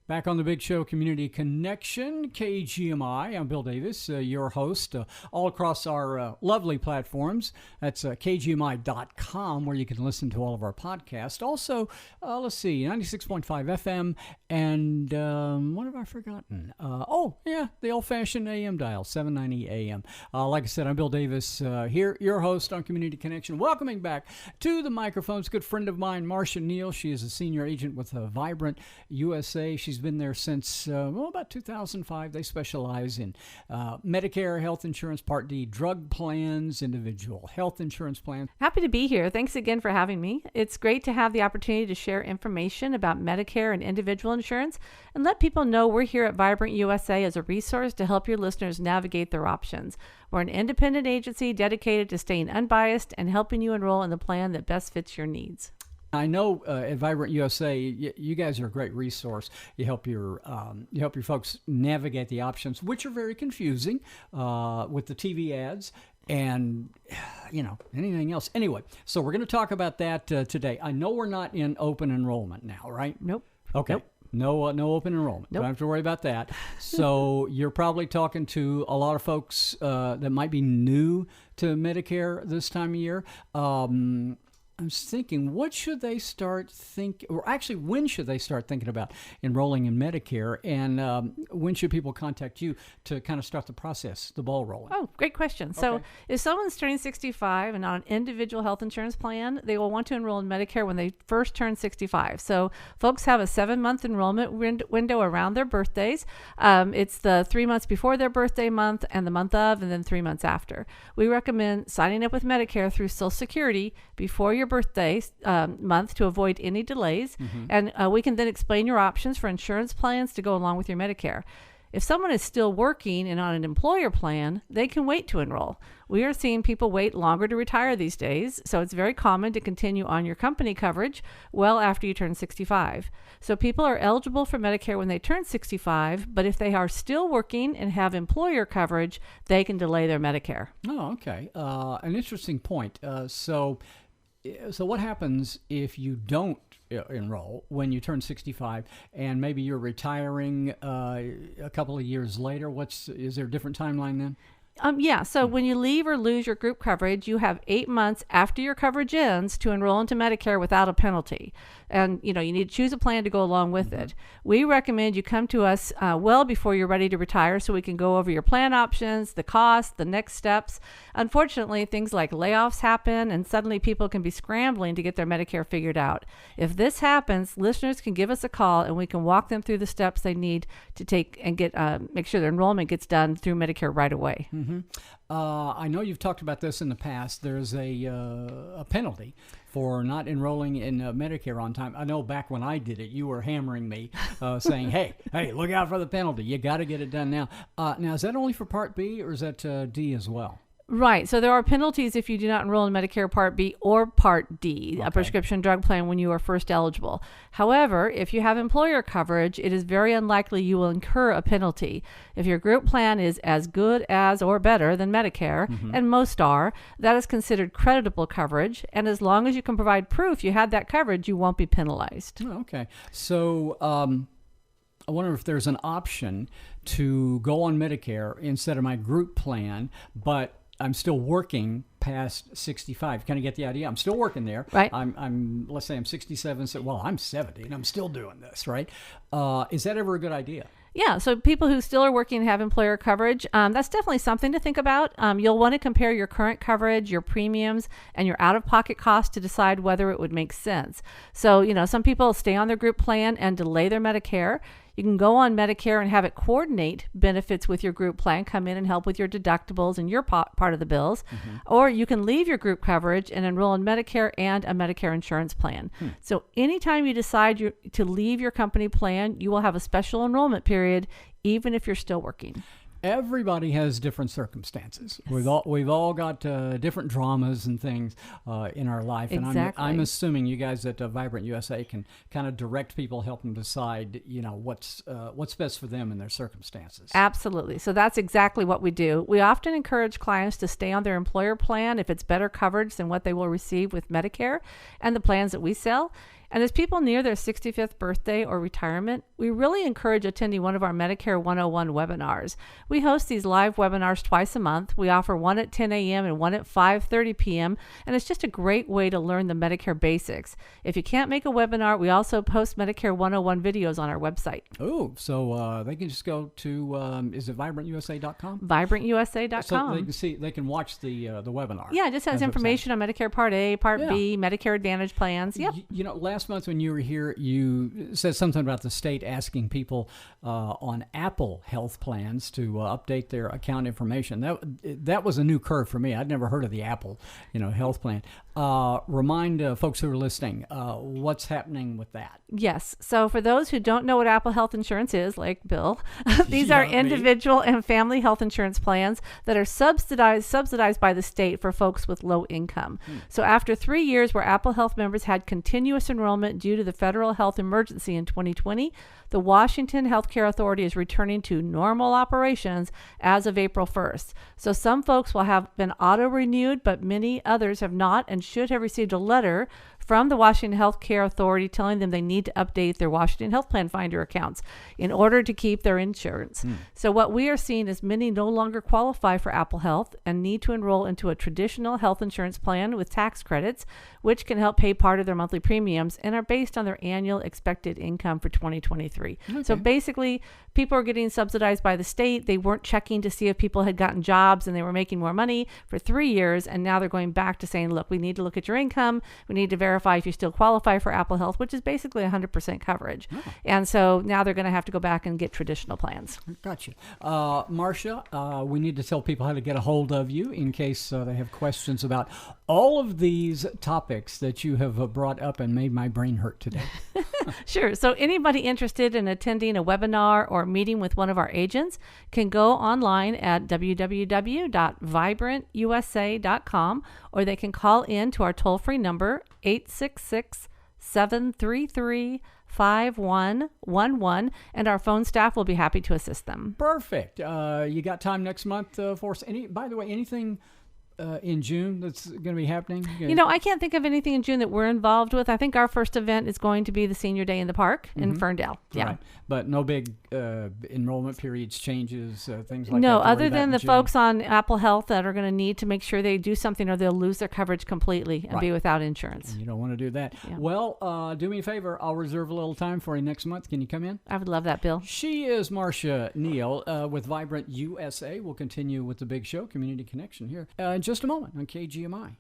Back on the Big Show Community Connection, KGMI. I'm Bill Davis, your host, all across our lovely platforms. That's kgmi.com, where you can listen to all of our podcasts. Also, let's see, 96.5 FM, and what have I forgotten? The old-fashioned AM dial, 790 AM. Like I said, I'm Bill Davis here, your host on Community Connection. Welcoming back to the microphones, good friend of mine, Marsha and Bill. She is a senior agent with VibrantUSA. She's been there since about 2005. They specialize in Medicare, health insurance, Part D, drug plans, individual health insurance plans. Happy to be here. Thanks again for having me. It's great to have the opportunity to share information about Medicare and individual insurance and let people know we're here at VibrantUSA as a resource to help your listeners navigate their options. We're an independent agency dedicated to staying unbiased and helping you enroll in the plan that best fits your needs. I know at VibrantUSA, you guys are a great resource. You help your folks navigate the options, which are very confusing with the TV ads and anything else. Anyway, so we're going to talk about that today. I know we're not in open enrollment now, right? Nope. Okay. Nope. No open enrollment. Nope. Don't have to worry about that. So you're probably talking to a lot of folks that might be new to Medicare this time of year. I was thinking, what should they start thinking, or actually, when should they start thinking about enrolling in Medicare, and when should people contact you to kind of start the process, the ball rolling? Oh, great question. Okay. So if someone's turning 65 and on an individual health insurance plan, they will want to enroll in Medicare when they first turn 65. So folks have a 7-month enrollment window around their birthdays. It's the 3 months before their birthday month and the month of, and then 3 months after. We recommend signing up with Medicare through Social Security before your birthday month to avoid any delays. Mm-hmm. And we can then explain your options for insurance plans to go along with your Medicare. If someone is still working and on an employer plan, they can wait to enroll. We are seeing people wait longer to retire these days, so it's very common to continue on your company coverage well after you turn 65. So people are eligible for Medicare when they turn 65, but if they are still working and have employer coverage, they can delay their Medicare. Oh, okay. An interesting point. So what happens if you don't enroll when you turn 65 and maybe you're retiring a couple of years later? Is there a different timeline then? So when you leave or lose your group coverage, you have 8 months after your coverage ends to enroll into Medicare without a penalty. And, you need to choose a plan to go along with it. We recommend you come to us well before you're ready to retire so we can go over your plan options, the costs, the next steps. Unfortunately, things like layoffs happen and suddenly people can be scrambling to get their Medicare figured out. If this happens, listeners can give us a call and we can walk them through the steps they need to take and make sure their enrollment gets done through Medicare right away. Mm-hmm. I know you've talked about this in the past. There's a penalty for not enrolling in Medicare on time. I know back when I did it, you were hammering me, saying, hey, look out for the penalty. You got to get it done now. Now, is that only for Part B or is that D as well? Right. So there are penalties if you do not enroll in Medicare Part B or Part D, a prescription drug plan, when you are first eligible. However, if you have employer coverage, it is very unlikely you will incur a penalty. If your group plan is as good as or better than Medicare, and most are, that is considered creditable coverage. And as long as you can provide proof you had that coverage, you won't be penalized. Oh, okay. So I wonder if there's an option to go on Medicare instead of my group plan, but I'm still working past 65. Kind of get the idea? I'm still working there. Right. I'm let's say I'm 67. So, well, I'm 70 and I'm still doing this, right? Is that ever a good idea? Yeah, so people who still are working and have employer coverage, that's definitely something to think about. You'll want to compare your current coverage, your premiums, and your out-of-pocket costs to decide whether it would make sense. So, some people stay on their group plan and delay their Medicare. You can go on Medicare and have it coordinate benefits with your group plan, come in and help with your deductibles and your part of the bills. Or you can leave your group coverage and enroll in Medicare and a Medicare insurance plan. So anytime you decide to leave your company plan, you will have a special enrollment period, even if you're still working. Everybody has different circumstances. Yes. We've all got different dramas and things in our life, and exactly. I'm assuming you guys at VibrantUSA can kind of direct people, help them decide, what's best for them in their circumstances. Absolutely. So that's exactly what we do. We often encourage clients to stay on their employer plan if it's better coverage than what they will receive with Medicare and the plans that we sell. And as people near their 65th birthday or retirement, we really encourage attending one of our Medicare 101 webinars. We host these live webinars twice a month. We offer one at 10 a.m. and one at 5:30 p.m. And it's just a great way to learn the Medicare basics. If you can't make a webinar, we also post Medicare 101 videos on our website. Oh, so they can just go to, is it VibrantUSA.com? VibrantUSA.com. So they can watch the webinar. Yeah, it just has information on Medicare Part A, Part B, Medicare Advantage plans. Yep. You know, last month when you were here, you said something about the state asking people on Apple health plans to update their account information. That was a new curve for me. I'd never heard of the Apple, health plan. Remind folks who are listening what's happening with that. Yes. So for those who don't know what Apple Health Insurance is, like Bill, these are individual and family health insurance plans that are subsidized by the state for folks with low income. So after 3 years where Apple Health members had continuous enrollment due to the federal health emergency in 2020, the Washington Healthcare Authority is returning to normal operations as of April 1st. So some folks will have been auto-renewed, but many others have not and should have received a letter from the Washington Healthcare Authority telling them they need to update their Washington Health Plan Finder accounts in order to keep their insurance. So what we are seeing is many no longer qualify for Apple Health and need to enroll into a traditional health insurance plan with tax credits, which can help pay part of their monthly premiums and are based on their annual expected income for 2023. Okay. So basically, people are getting subsidized by the state. They weren't checking to see if people had gotten jobs and they were making more money for 3 years. And now they're going back to saying, look, we need to look at your income. We need to verify if you still qualify for Apple Health, which is basically 100% coverage. Oh. And so now they're going to have to go back and get traditional plans. Gotcha. Marsha, we need to tell people how to get a hold of you in case they have questions about all of these topics that you have brought up and made my brain hurt today. Sure. So anybody interested in attending a webinar or meeting with one of our agents can go online at www.VibrantUSA.com, or they can call in to our toll-free number, 866-733-5111, and our phone staff will be happy to assist them. Perfect. You got time next month for us? By the way, anything in June that's going to be happening? I can't think of anything in June that we're involved with. I think our first event is going to be the Senior Day in the Park in Ferndale. Yeah. Right. But no big enrollment periods, changes, things like that? No, other than the folks on Apple Health that are going to need to make sure they do something or they'll lose their coverage completely and be without insurance. And you don't want to do that. Yeah. Well, do me a favor. I'll reserve a little time for you next month. Can you come in? I would love that, Bill. She is Marsha Neal with Vibrant USA. We'll continue with the big show, Community Connection, here in just a moment on KGMI.